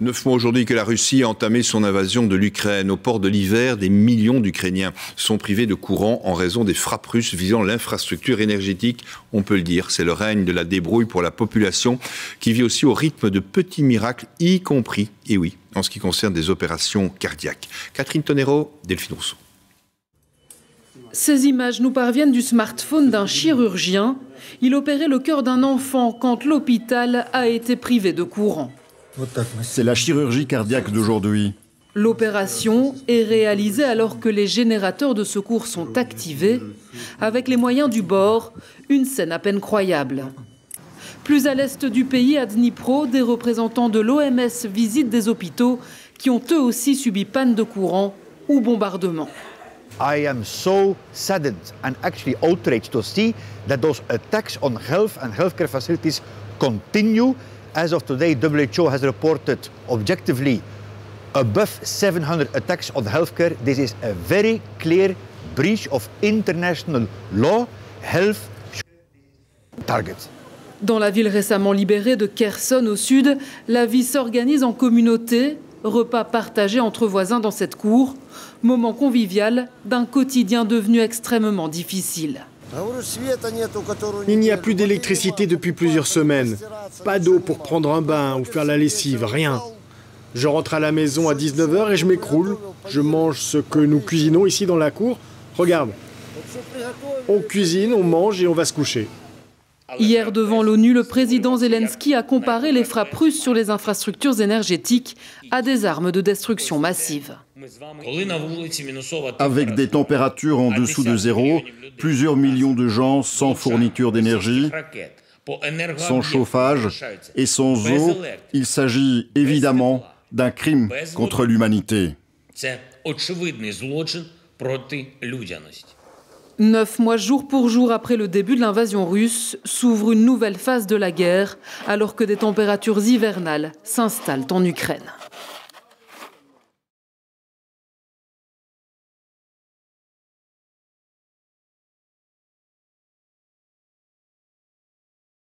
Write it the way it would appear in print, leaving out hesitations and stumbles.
9 mois aujourd'hui que la Russie a entamé son invasion de l'Ukraine. Au port de l'hiver, des millions d'Ukrainiens sont privés de courant en raison des frappes russes visant l'infrastructure énergétique. On peut le dire, c'est le règne de la débrouille pour la population qui vit aussi au rythme de petits miracles, y compris, et oui, en ce qui concerne des opérations cardiaques. Catherine Tonero, Delphine Rousseau. Ces images nous parviennent du smartphone d'un chirurgien. Il opérait le cœur d'un enfant quand l'hôpital a été privé de courant. C'est la chirurgie cardiaque d'aujourd'hui. L'opération est réalisée alors que les générateurs de secours sont activés. Avec les moyens du bord, une scène à peine croyable. Plus à l'est du pays, à Dnipro, des représentants de l'OMS visitent des hôpitaux qui ont eux aussi subi panne de courant ou bombardement. I am so saddened and actually outraged to see that those attacks on health and healthcare facilities continue. As of today, WHO has reported objectively above 700 attacks on healthcare. This is a very clear breach of international law, health targets. Dans la ville récemment libérée de Kherson au sud, la vie s'organise en communauté, repas partagés entre voisins dans cette cour, moment convivial d'un quotidien devenu extrêmement difficile. Il n'y a plus d'électricité depuis plusieurs semaines. Pas d'eau pour prendre un bain ou faire la lessive, rien. Je rentre à la maison à 19 h et je m'écroule. Je mange ce que nous cuisinons ici dans la cour. Regarde, on cuisine, on mange et on va se coucher. Hier, devant l'ONU, le président Zelensky a comparé les frappes russes sur les infrastructures énergétiques à des armes de destruction massive. Avec des températures en dessous de zéro, plusieurs millions de gens sans fourniture d'énergie, sans chauffage et sans eau, il s'agit évidemment d'un crime contre l'humanité. 9 mois jour pour jour après le début de l'invasion russe, s'ouvre une nouvelle phase de la guerre, alors que des températures hivernales s'installent en Ukraine.